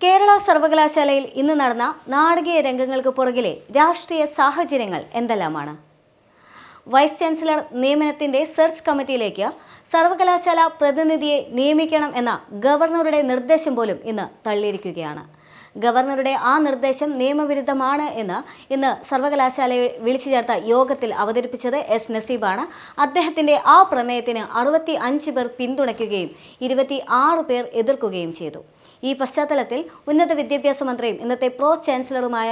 കേരള സർവകലാശാലയിൽ ഇന്ന് നടന്ന നാടകീയ രംഗങ്ങൾക്ക് പുറകിലെ രാഷ്ട്രീയ സാഹചര്യങ്ങൾ എന്തെല്ലാമാണ്? വൈസ് ചാൻസലർ നിയമനത്തിന്റെ സെർച്ച് കമ്മിറ്റിയിലേക്ക് സർവകലാശാല പ്രതിനിധിയെ നിയമിക്കണം എന്ന ഗവർണറുടെ നിർദ്ദേശം പോലും ഇന്ന് തള്ളിയിരിക്കുകയാണ്. ഗവർണറുടെ ആ നിർദ്ദേശം നിയമവിരുദ്ധമാണ് എന്ന് ഇന്ന് സർവകലാശാലയെ വിളിച്ചു ചേർത്ത യോഗത്തിൽ അവതരിപ്പിച്ചത് എസ് നസീബാണ്. അദ്ദേഹത്തിന്റെ ആ പ്രമേയത്തിന് 65 പേർ പിന്തുണയ്ക്കുകയും 26 പേർ എതിർക്കുകയും ചെയ്തു. ഈ പശ്ചാത്തലത്തിൽ ഉന്നത വിദ്യാഭ്യാസ മന്ത്രിയും ഇന്നത്തെ പ്രോ ചാൻസലറുമായ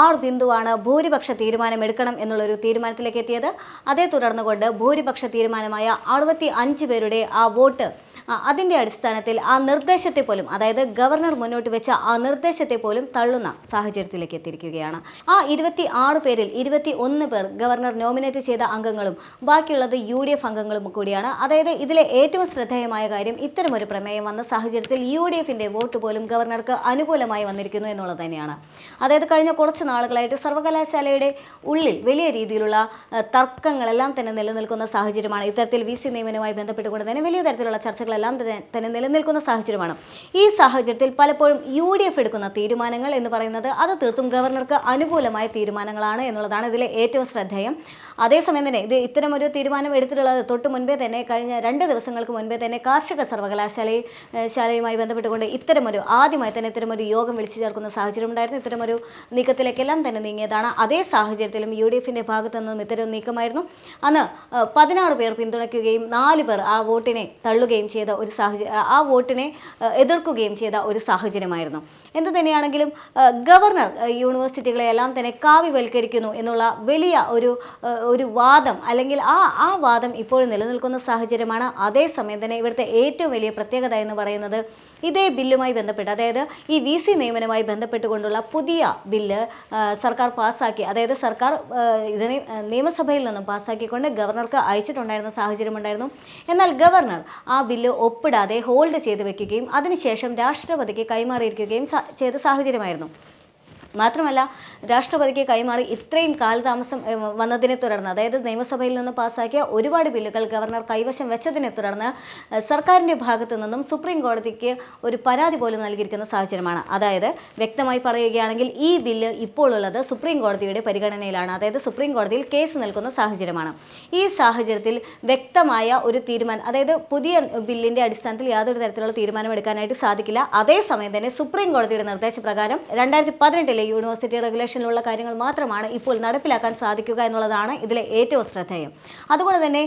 ആർ ബിന്ദുവാണ് ഭൂരിപക്ഷ തീരുമാനമെടുക്കണം എന്നുള്ളൊരു തീരുമാനത്തിലേക്ക് എത്തിയത്. അതേ തുടർന്നുകൊണ്ട് ഭൂരിപക്ഷ തീരുമാനമായ 65 പേരുടെ ആ വോട്ട് അതിൻ്റെ അടിസ്ഥാനത്തിൽ ആ നിർദ്ദേശത്തെ പോലും, അതായത് ഗവർണർ മുന്നോട്ട് വെച്ച ആ നിർദ്ദേശത്തെ പോലും തള്ളുന്ന സാഹചര്യത്തിലേക്ക് എത്തിയിരിക്കുകയാണ്. ആ 26 പേരിൽ 21 പേർ ഗവർണർ നോമിനേറ്റ് ചെയ്ത അംഗങ്ങളും ബാക്കിയുള്ളത് UDF അംഗങ്ങളും കൂടിയാണ്. അതായത് ഇതിലെ ഏറ്റവും ശ്രദ്ധേയമായ കാര്യം, ഇത്തരമൊരു പ്രമേയം വന്ന സാഹചര്യത്തിൽ UDFന്റെ വോട്ട് പോലും ഗവർണർക്ക് അനുകൂലമായി വന്നിരിക്കുന്നു എന്നുള്ളത് തന്നെയാണ്. അതായത് കഴിഞ്ഞ കുറച്ച് നാളുകളായിട്ട് സർവകലാശാലയുടെ ഉള്ളിൽ വലിയ രീതിയിലുള്ള തർക്കങ്ങളെല്ലാം തന്നെ നിലനിൽക്കുന്ന സാഹചര്യമാണ്. ഇത്തരത്തിൽ VC നിയമനവുമായി ബന്ധപ്പെട്ടുകൊണ്ട് തന്നെ വലിയ തരത്തിലുള്ള ചർച്ചകളെല്ലാം തന്നെ നിലനിൽക്കുന്ന സാഹചര്യമാണ്. ഈ സാഹചര്യത്തിൽ പലപ്പോഴും UDF എടുക്കുന്ന തീരുമാനങ്ങൾ എന്ന് പറയുന്നത് അത് തീർത്തും ഗവർണർക്ക് അനുകൂലമായ തീരുമാനങ്ങളാണ് എന്നുള്ളതാണ് ഇതിലെ ഏറ്റവും ശ്രദ്ധേയം. അതേസമയം തന്നെ ഇത്തരമൊരു തീരുമാനം എടുത്തിട്ടുള്ളത് തൊട്ട് മുൻപേ തന്നെ, കഴിഞ്ഞ 2 ദിവസങ്ങൾക്ക് മുൻപേ തന്നെ കാർഷിക സർവകലാശാലയുമായി ബന്ധപ്പെട്ടുകൊണ്ട് ആദ്യമായി തന്നെ ഇത്തരമൊരു യോഗം വിളിച്ചു ചേർക്കുന്ന സാഹചര്യം ഉണ്ടായിരുന്നു. ഇത്തരമൊരു നീക്കത്തിലേക്കെല്ലാം തന്നെ നീങ്ങിയതാണ്. അതേ സാഹചര്യത്തിലും UDFന്റെ ഭാഗത്തു നിന്നും ഇത്തരം നീക്കമായിരുന്നു. അന്ന് 16 പേർ പിന്തുണയ്ക്കുകയും 4 പേർ ആ വോട്ടിനെ തള്ളുകയും ചെയ്ത ഒരു സാഹചര്യം, ആ വോട്ടിനെ എതിർക്കുകയും ചെയ്ത ഒരു സാഹചര്യമായിരുന്നു. എന്തു തന്നെയാണെങ്കിലും ഗവർണർ യൂണിവേഴ്സിറ്റികളെ എല്ലാം തന്നെ കാവ്യവൽക്കരിക്കുന്നു എന്നുള്ള വലിയ ഒരു വാദം, അല്ലെങ്കിൽ ആ വാദം ഇപ്പോഴും നിലനിൽക്കുന്ന സാഹചര്യമാണ്. അതേസമയം തന്നെ ഇവിടുത്തെ ഏറ്റവും വലിയ പ്രത്യേകത എന്ന് പറയുന്നത്, ഇതേ ബില്ലുമായി ബന്ധപ്പെട്ട്, അതായത് ഈ VC നിയമനവുമായി ബന്ധപ്പെട്ടുകൊണ്ടുള്ള പുതിയ ബില്ല് സർക്കാർ പാസ്സാക്കി, അതായത് സർക്കാർ ഇതിനെ നിയമസഭയിൽ നിന്നും പാസ്സാക്കിക്കൊണ്ട് ഗവർണർക്ക് അയച്ചിട്ടുണ്ടായിരുന്ന സാഹചര്യമുണ്ടായിരുന്നു. എന്നാൽ ഗവർണർ ആ ബില്ല് ഒപ്പിടാതെ ഹോൾഡ് ചെയ്ത് വെക്കുകയും അതിനുശേഷം രാഷ്ട്രപതിക്ക് കൈമാറിയിരിക്കുകയും ചെയ്ത സാഹചര്യമായിരുന്നു. മാത്രമല്ല, രാഷ്ട്രപതിക്ക് കൈമാറി ഇത്രയും കാലതാമസം വന്നതിനെ തുടർന്ന്, അതായത് നിയമസഭയിൽ നിന്ന് പാസ്സാക്കിയ ഒരുപാട് ബില്ലുകൾ ഗവർണർ കൈവശം വെച്ചതിനെ തുടർന്ന് സർക്കാരിൻ്റെ ഭാഗത്തു നിന്നും സുപ്രീം കോടതിക്ക് ഒരു പരാതി പോലും നൽകിയിരിക്കുന്ന സാഹചര്യമാണ്. അതായത് വ്യക്തമായി പറയുകയാണെങ്കിൽ ഈ ബില്ല് ഇപ്പോൾ ഉള്ളത് സുപ്രീം കോടതിയുടെ പരിഗണനയിലാണ്. അതായത് സുപ്രീം കോടതിയിൽ കേസ് നിൽക്കുന്ന സാഹചര്യമാണ്. ഈ സാഹചര്യത്തിൽ വ്യക്തമായ ഒരു തീരുമാനം, അതായത് പുതിയ ബില്ലിൻ്റെ അടിസ്ഥാനത്തിൽ യാതൊരു തരത്തിലുള്ള തീരുമാനം എടുക്കാനായിട്ട് സാധിക്കില്ല. അതേസമയം തന്നെ സുപ്രീം കോടതിയുടെ നിർദ്ദേശപ്രകാരം 2018 യൂണിവേഴ്സിറ്റി റെഗുലേഷനിലുള്ള കാര്യങ്ങൾ മാത്രമാണ് ഇപ്പോൾ നടപ്പിലാക്കാൻ സാധിക്കുക എന്നുള്ളതാണ് ഇതിലെ ഏറ്റവും ശ്രദ്ധേയം. അതുകൊണ്ട് തന്നെ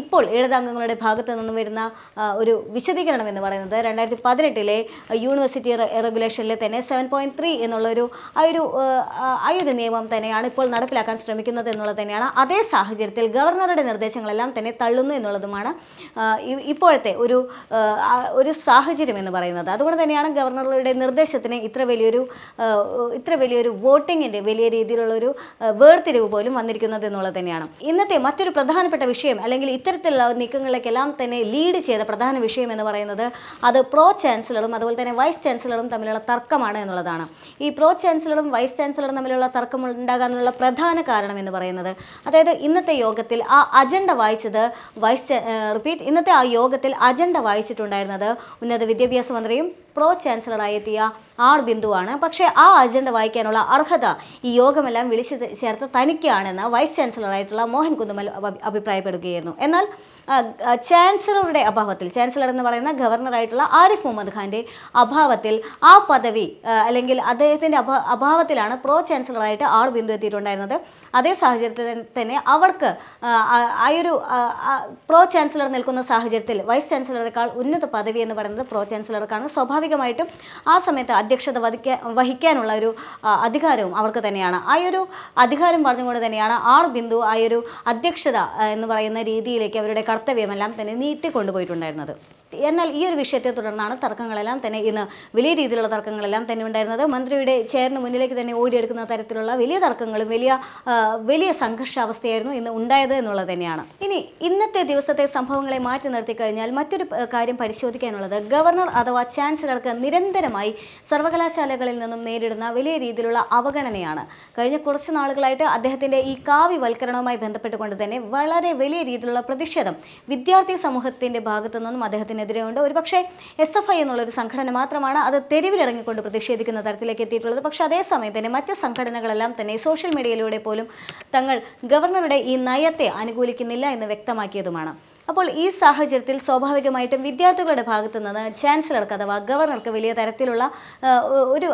ഇപ്പോൾ ഇടതംഗങ്ങളുടെ ഭാഗത്തു നിന്നും വരുന്ന ഒരു വിശദീകരണം എന്ന് പറയുന്നത്, 2018 യൂണിവേഴ്സിറ്റി റെഗുലേഷനിലെ തന്നെ 7.3 എന്നുള്ളൊരു ആ ഒരു നിയമം തന്നെയാണ് ഇപ്പോൾ നടപ്പിലാക്കാൻ ശ്രമിക്കുന്നത് എന്നുള്ളത് തന്നെയാണ്. അതേ സാഹചര്യത്തിൽ ഗവർണറുടെ നിർദ്ദേശങ്ങളെല്ലാം തന്നെ തള്ളുന്നു എന്നുള്ളതുമാണ് ഇപ്പോഴത്തെ ഒരു സാഹചര്യം എന്ന് പറയുന്നത്. അതുകൊണ്ട് തന്നെയാണ് ഗവർണറുടെ നിർദ്ദേശത്തിന് ഇത്ര വലിയൊരു വോട്ടിങ്ങിൻ്റെ വലിയ രീതിയിലുള്ളൊരു വേർതിരിവ് പോലും വന്നിരിക്കുന്നത് എന്നുള്ളത് തന്നെയാണ്. ഇന്നത്തെ മറ്റൊരു പ്രധാനപ്പെട്ട വിഷയം, അല്ലെങ്കിൽ ഇത്തരത്തിലുള്ള നീക്കങ്ങളിലേക്കെല്ലാം തന്നെ ലീഡ് ചെയ്ത പ്രധാന വിഷയം എന്ന് പറയുന്നത്, അത് പ്രോ ചാൻസലറും അതുപോലെ തന്നെ വൈസ് ചാൻസലറും തമ്മിലുള്ള തർക്കമാണ് എന്നുള്ളതാണ്. ഈ പ്രോ ചാൻസലറും വൈസ് ചാൻസലറും തമ്മിലുള്ള തർക്കം ഉണ്ടാകാനുള്ള പ്രധാന കാരണം എന്ന് പറയുന്നത്, അതായത് ഇന്നത്തെ യോഗത്തിൽ ആ അജണ്ട വായിച്ചത് ഇന്നത്തെ ആ യോഗത്തിൽ അജണ്ട വായിച്ചിട്ടുണ്ടായിരുന്നത് ഉന്നത വിദ്യാഭ്യാസ മന്ത്രിയും പ്രോ ചാൻസലറായി എത്തിയ ആർ ബിന്ദുവാണ്. പക്ഷേ ആ അജണ്ട വായിക്കാനുള്ള അർഹത ഈ യോഗമെല്ലാം വിളിച്ചു ചേർത്ത് തനിക്കാണെന്ന് വൈസ് ചാൻസലറായിട്ടുള്ള മോഹൻ കുന്നുമൽ അഭിപ്രായപ്പെടുകയായിരുന്നു. എന്നാൽ ചാൻസലറുടെ അഭാവത്തിൽ, ചാൻസലർ എന്ന് പറയുന്ന ഗവർണറായിട്ടുള്ള ആരിഫ് മുഹമ്മദ് ഖാൻ്റെ അഭാവത്തിൽ, ആ പദവി അല്ലെങ്കിൽ അദ്ദേഹത്തിൻ്റെ അഭാവത്തിലാണ് പ്രോ ചാൻസലറായിട്ട് ആർ ബിന്ദു എത്തിയിട്ടുണ്ടായിരുന്നത്. അതേ സാഹചര്യത്തിൽ തന്നെ അവർക്ക് പ്രോ ചാൻസലർ നിൽക്കുന്ന സാഹചര്യത്തിൽ വൈസ് ചാൻസലറേക്കാൾ ഉന്നത പദവി എന്ന് പറയുന്നത് പ്രോ ചാൻസലർക്കാണ്. സ്വാഭാവികമായിട്ടും ആ സമയത്ത് അധ്യക്ഷത വഹിക്കാനുള്ള ഒരു അധികാരവും അവർക്ക് തന്നെയാണ്. ആ ഒരു അധികാരം പറഞ്ഞുകൊണ്ട് തന്നെയാണ് ആർ ബിന്ദു ആ ഒരു അധ്യക്ഷത എന്ന് പറയുന്ന രീതിയിലേക്ക് അവരുടെ കർത്തവ്യമെല്ലാം തന്നെ നീട്ടിക്കൊണ്ടുപോയിട്ടുണ്ടായിരുന്നത്. എന്നാൽ ഈ ഒരു വിഷയത്തെ തുടർന്നാണ് തർക്കങ്ങളെല്ലാം തന്നെ ഇന്ന് വലിയ രീതിയിലുള്ള തർക്കങ്ങളെല്ലാം തന്നെ ഉണ്ടായിരുന്നത്. മന്ത്രിയുടെ ചെയറിന് മുന്നിലേക്ക് തന്നെ ഓടിയെടുക്കുന്ന തരത്തിലുള്ള വലിയ തർക്കങ്ങളും വലിയ സംഘർഷാവസ്ഥയായിരുന്നു ഇന്ന് ഉണ്ടായത് എന്നുള്ളത് തന്നെയാണ്. ഇനി ഇന്നത്തെ ദിവസത്തെ സംഭവങ്ങളെ മാറ്റി നിർത്തി കഴിഞ്ഞാൽ മറ്റൊരു കാര്യം പരിശോധിക്കാനുള്ളത്, ഗവർണർ അഥവാ ചാൻസലർക്ക് നിരന്തരമായി സർവകലാശാലകളിൽ നിന്നും നേരിടുന്ന വലിയ രീതിയിലുള്ള അവഗണനയാണ്. കഴിഞ്ഞ കുറച്ച് നാളുകളായിട്ട് അദ്ദേഹത്തിൻ്റെ ഈ കാവ്യവൽക്കരണവുമായി ബന്ധപ്പെട്ടുകൊണ്ട് തന്നെ വളരെ വലിയ രീതിയിലുള്ള പ്രതിഷേധം വിദ്യാർത്ഥി സമൂഹത്തിൻ്റെ ഭാഗത്തു നിന്നും അദ്ദേഹത്തിന് ഇതിനെതിരെ ഉണ്ട്. ഒരുപക്ഷെ SFI എന്നുള്ളൊരു സംഘടന മാത്രമാണ് അത് തെരുവിലിറങ്ങിക്കൊണ്ട് പ്രതിഷേധിക്കുന്ന തരത്തിലേക്ക് എത്തിയിട്ടുള്ളത്. പക്ഷേ അതേസമയം തന്നെ മറ്റ് സംഘടനകളെല്ലാം തന്നെ സോഷ്യൽ മീഡിയയിലൂടെ പോലും തങ്ങൾ ഗവർണറുടെ ഈ നയത്തെ അനുകൂലിക്കുന്നില്ല എന്ന് വ്യക്തമാക്കിയതുമാണ്. അപ്പോൾ ഈ സാഹചര്യത്തിൽ സ്വാഭാവികമായിട്ടും വിദ്യാർത്ഥികളുടെ ഭാഗത്തു നിന്ന് ചാൻസലർക്ക് അഥവാ ഗവർണർക്ക് വലിയ തരത്തിലുള്ള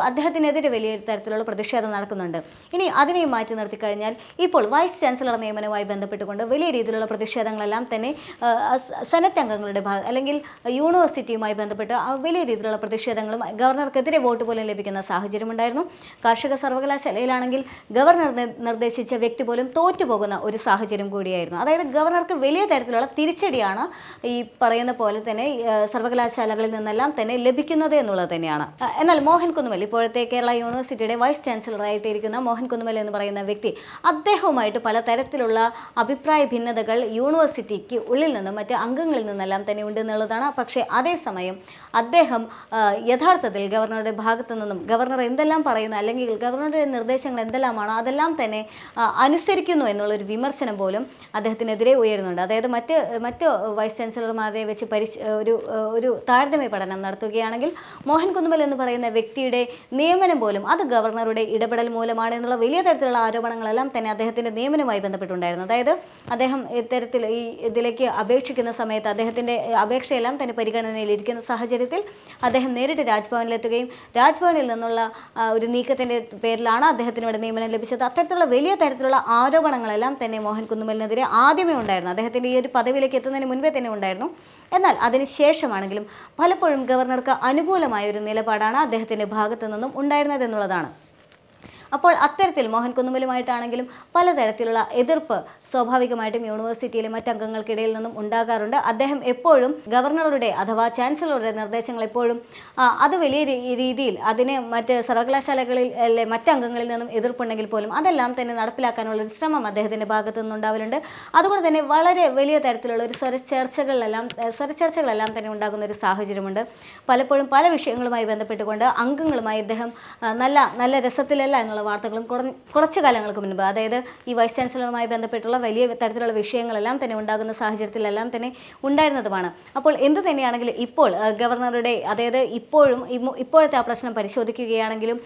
അദ്ദേഹത്തിനെതിരെ വലിയ തരത്തിലുള്ള പ്രതിഷേധം നടക്കുന്നുണ്ട്. ഇനി അതിനെ മാറ്റി നിർത്തിക്കഴിഞ്ഞാൽ ഇപ്പോൾ വൈസ് ചാൻസലർ നിയമനവുമായി ബന്ധപ്പെട്ടുകൊണ്ട് വലിയ രീതിയിലുള്ള പ്രതിഷേധങ്ങളെല്ലാം തന്നെ സെനറ്റ് അംഗങ്ങളുടെ അല്ലെങ്കിൽ യൂണിവേഴ്സിറ്റിയുമായി ബന്ധപ്പെട്ട് വലിയ രീതിയിലുള്ള പ്രതിഷേധങ്ങളും ഗവർണർക്കെതിരെ വോട്ട് പോലും ലഭിക്കുന്ന സാഹചര്യമുണ്ടായിരുന്നു. കാർഷിക സർവകലാശാലയിലാണെങ്കിൽ ഗവർണർ നിർദ്ദേശിച്ച വ്യക്തി പോലും തോറ്റുപോകുന്ന ഒരു സാഹചര്യം കൂടിയായിരുന്നു. അതായത് ഗവർണർക്ക് വലിയ തരത്തിലുള്ള തിരിച്ചടിയാണ് ഈ പറയുന്ന പോലെ തന്നെ സർവകലാശാലകളിൽ നിന്നെല്ലാം തന്നെ ലഭിക്കുന്നത് എന്നുള്ളത് തന്നെയാണ്. എന്നാൽ മോഹൻ കുന്നുമൽ, ഇപ്പോഴത്തെ കേരള യൂണിവേഴ്സിറ്റിയുടെ വൈസ് ചാൻസലറായിട്ടിരിക്കുന്ന മോഹൻ കുന്നുമൽ എന്ന് പറയുന്ന വ്യക്തി, അദ്ദേഹവുമായിട്ട് പലതരത്തിലുള്ള അഭിപ്രായ ഭിന്നതകൾ യൂണിവേഴ്സിറ്റിക്ക് ഉള്ളിൽ നിന്നും മറ്റ് അംഗങ്ങളിൽ നിന്നെല്ലാം തന്നെ ഉണ്ട് എന്നുള്ളതാണ്. പക്ഷേ അതേസമയം അദ്ദേഹം യഥാർത്ഥത്തിൽ ഗവർണറുടെ ഭാഗത്തു നിന്നും ഗവർണർ എന്തെല്ലാം പറയുന്നു അല്ലെങ്കിൽ ഗവർണറുടെ നിർദ്ദേശങ്ങൾ എന്തെല്ലാമാണോ അതെല്ലാം തന്നെ അനുസരിക്കുന്നു എന്നുള്ളൊരു വിമർശനം പോലും അദ്ദേഹത്തിനെതിരെ ഉയരുന്നുണ്ട്. അതായത് മറ്റ് വൈസ് ചാൻസലർമാരെ വെച്ച് ഒരു താരതമ്യ പഠനം നടത്തുകയാണെങ്കിൽ മോഹൻ കുന്നുമൽ എന്ന് പറയുന്ന വ്യക്തിയുടെ നിയമനം പോലും അത് ഗവർണറുടെ ഇടപെടൽ മൂലമാണ് എന്നുള്ള വലിയ തരത്തിലുള്ള ആരോപണങ്ങളെല്ലാം തന്നെ അദ്ദേഹത്തിൻ്റെ നിയമനവുമായി ബന്ധപ്പെട്ടുണ്ടായിരുന്നു. അതായത് അദ്ദേഹം ഇത്തരത്തിൽ ഇതിലേക്ക് അപേക്ഷിക്കുന്ന സമയത്ത് അദ്ദേഹത്തിൻ്റെ അപേക്ഷയെല്ലാം തന്നെ പരിഗണനയിലിരിക്കുന്ന സാഹചര്യത്തിൽ അദ്ദേഹം നേരിട്ട് രാജ്ഭവനിലെത്തുകയും രാജ്ഭവനിൽ നിന്നുള്ള ഒരു നീക്കത്തിൻ്റെ പേരിലാണ് അദ്ദേഹത്തിന് ഇവിടെ നിയമനം ലഭിച്ചത്. അത്തരത്തിലുള്ള വലിയ തരത്തിലുള്ള ആരോപണങ്ങളെല്ലാം തന്നെ മോഹൻ കുന്നുമലിനെതിരെ ആദ്യമേ ഉണ്ടായിരുന്നു. അദ്ദേഹത്തിൻ്റെ ഈ ഒരു പദവിയിലേക്ക് എത്തുന്നതിന് മുൻപേ തന്നെ ഉണ്ടായിരുന്നു. എന്നാൽ അതിനുശേഷമാണെങ്കിലും പലപ്പോഴും ഗവർണർക്ക് അനുകൂലമായ ഒരു നിലപാടാണ് അദ്ദേഹത്തിൻ്റെ ഭാഗത്തു നിന്നും ഉണ്ടായിരുന്നത് എന്നുള്ളതാണ്. അപ്പോൾ അത്തരത്തിൽ മോഹൻ കുന്നുമലുമായിട്ടാണെങ്കിലും പലതരത്തിലുള്ള എതിർപ്പ് സ്വാഭാവികമായിട്ടും യൂണിവേഴ്സിറ്റിയിലെ മറ്റംഗങ്ങൾക്കിടയിൽ നിന്നും ഉണ്ടാകാറുണ്ട്. അദ്ദേഹം എപ്പോഴും ഗവർണറുടെ അഥവാ ചാൻസലറുടെ നിർദ്ദേശങ്ങൾ എപ്പോഴും അത് വലിയ രീതിയിൽ അതിനെ മറ്റ് സർവകലാശാലകളിലെ മറ്റംഗങ്ങളിൽ നിന്നും എതിർപ്പുണ്ടെങ്കിൽ പോലും അതെല്ലാം തന്നെ നടപ്പിലാക്കാനുള്ള ഒരു ശ്രമം അദ്ദേഹത്തിൻ്റെ ഭാഗത്തു നിന്നുണ്ടാവലുണ്ട്. അതുകൊണ്ട് തന്നെ വളരെ വലിയ തരത്തിലുള്ള ഒരു സ്വരച്ചേർച്ചകളെല്ലാം തന്നെ ഉണ്ടാകുന്ന ഒരു സാഹചര്യമുണ്ട്. പലപ്പോഴും പല വിഷയങ്ങളുമായി ബന്ധപ്പെട്ടുകൊണ്ട് അംഗങ്ങളുമായി ഇദ്ദേഹം നല്ല രസത്തിലല്ല എന്നുള്ള വാർത്തകളും കുറച്ചു കാലങ്ങൾക്ക് മുൻപ്, അതായത് ഈ വൈസ് ചാൻസലറുമായി ബന്ധപ്പെട്ടുള്ള വലിയ തരത്തിലുള്ള വിഷയങ്ങളെല്ലാം തന്നെ ഉണ്ടാകുന്ന സാഹചര്യത്തിലെല്ലാം തന്നെ ഉണ്ടായിരുന്നതുമാണ്. അപ്പോൾ എന്ത് തന്നെയാണെങ്കിലും ഇപ്പോൾ ഗവർണറുടെ, അതായത് ഇപ്പോഴത്തെ ആ പ്രശ്നം പരിശോധിക്കുകയാണെങ്കിലും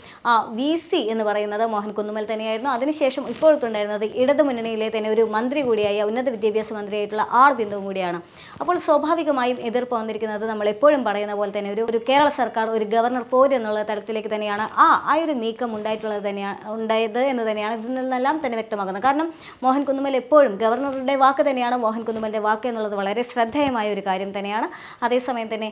VC എന്ന് പറയുന്നത് മോഹൻ കുന്നുമൽ തന്നെയായിരുന്നു. അതിനുശേഷം ഇപ്പോഴത്തുണ്ടായിരുന്നത് ഇടതുമുന്നണിയിലെ തന്നെ ഒരു മന്ത്രി കൂടിയായ ഉന്നത വിദ്യാഭ്യാസ മന്ത്രിയായിട്ടുള്ള ബിന്ദു കൂടിയാണ്. അപ്പോൾ സ്വാഭാവികമായും എതിർപ്പ് വന്നിരിക്കുന്നത് നമ്മൾ എപ്പോഴും പറയുന്ന പോലെ തന്നെ ഒരു കേരള സർക്കാർ ഒരു ഗവർണർ പോര് എന്നുള്ള തലത്തിലേക്ക് തന്നെയാണ് ആ ഒരു നീക്കം ഉണ്ടായത് എന്ന് തന്നെയാണ് ഇതിൽ നിന്നെല്ലാം തന്നെ വ്യക്തമാക്കുന്നത്. കാരണം മോഹൻ കുന്നുമൽ എപ്പോഴും ഗവർണറുടെ വാക്ക് തന്നെയാണ് മോഹൻ കുന്നുമലിൻ്റെ വാക്ക് എന്നുള്ളത് വളരെ ശ്രദ്ധേയമായ ഒരു കാര്യം തന്നെയാണ്. അതേസമയം തന്നെ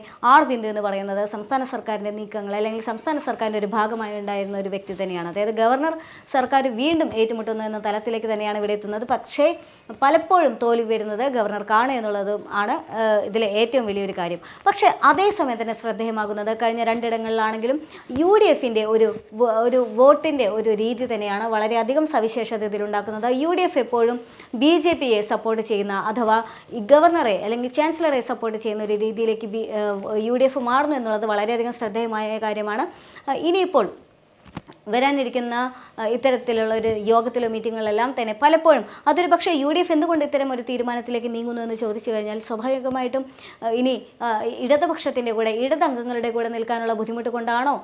ബിന്ദു എന്ന് പറയുന്നത് സംസ്ഥാന സർക്കാരിൻ്റെ നീക്കങ്ങൾ അല്ലെങ്കിൽ സംസ്ഥാന സർക്കാരിൻ്റെ ഒരു ഭാഗമായി ഉണ്ടായിരുന്ന ഒരു വ്യക്തി തന്നെയാണ്. അതായത് ഗവർണർ സർക്കാർ വീണ്ടും ഏറ്റുമുട്ടുന്നു എന്ന തലത്തിലേക്ക് തന്നെയാണ് ഇവിടെ എത്തുന്നത്. പക്ഷേ പലപ്പോഴും തോൽവി വരുന്നത് ഗവർണർക്കാണ് എന്നുള്ളതും ആണ് ഇതിലെ ഏറ്റവും വലിയൊരു കാര്യം. പക്ഷേ അതേസമയം തന്നെ ശ്രദ്ധേയമാകുന്നത് കഴിഞ്ഞ രണ്ടിടങ്ങളിലാണെങ്കിലും UDFൻ്റെ ഒരു വോട്ടിൻ്റെ ഒരു രീതി തന്നെയാണ് വളരെയധികം സവിശേഷത ഇതിലുണ്ടാക്കുന്നത്. UDF എപ്പോഴും BJPയെ സപ്പോർട്ട് ചെയ്യുന്ന അഥവാ ഈ ഗവർണറെ അല്ലെങ്കിൽ ചാൻസലറെ സപ്പോർട്ട് ചെയ്യുന്ന ഒരു രീതിയിലേക്ക് UDF മാറുന്നു എന്നുള്ളത് വളരെയധികം ശ്രദ്ധേയമായ കാര്യമാണ്. ഇനിയിപ്പോൾ വരാനിരിക്കുന്ന ഇത്തരത്തിലുള്ള ഒരു യോഗത്തിലോ മീറ്റിങ്ങുകളെല്ലാം തന്നെ പലപ്പോഴും അതൊരു പക്ഷേ UDF എന്തുകൊണ്ട് ഇത്തരം ഒരു തീരുമാനത്തിലേക്ക് നീങ്ങുന്നു എന്ന് ചോദിച്ചു കഴിഞ്ഞാൽ സ്വാഭാവികമായിട്ടും ഇനി ഇടതുപക്ഷത്തിൻ്റെ കൂടെ ഇടതംഗങ്ങളുടെ കൂടെ നിൽക്കാനുള്ള ബുദ്ധിമുട്ട് കൊണ്ടാണോ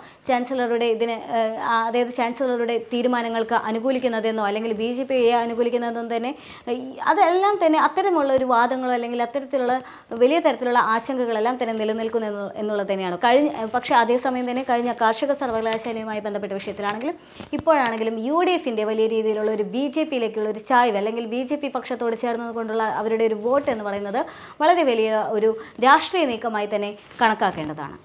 അതായത് ചാൻസലറുടെ തീരുമാനങ്ങൾക്ക് അനുകൂലിക്കുന്നതെന്നോ അല്ലെങ്കിൽ BJPയെ അനുകൂലിക്കുന്നതെന്നോ തന്നെ അതെല്ലാം തന്നെ അത്തരമുള്ള ഒരു വാദങ്ങളോ അല്ലെങ്കിൽ അത്തരത്തിലുള്ള വലിയ തരത്തിലുള്ള ആശങ്കകളെല്ലാം തന്നെ നിലനിൽക്കുന്നു എന്നുള്ളത് തന്നെയാണ്. പക്ഷേ അതേസമയം തന്നെ കഴിഞ്ഞ കാർഷിക സർവകലാശാലയുമായി ബന്ധപ്പെട്ട വിഷയത്തിലാണെങ്കിലും ഇപ്പോഴാണെങ്കിലും UDFൻ്റെ വലിയ രീതിയിലുള്ള ഒരു BJPയിലേക്കുള്ള ഒരു ചായ്വ് അല്ലെങ്കിൽ BJP പക്ഷത്തോട് ചേർന്നതുകൊണ്ടുള്ള അവരുടെ ഒരു വോട്ട് എന്ന് പറയുന്നത് വളരെ വലിയ ഒരു രാഷ്ട്രീയ നീക്കമായി തന്നെ കണക്കാക്കേണ്ടതാണ്.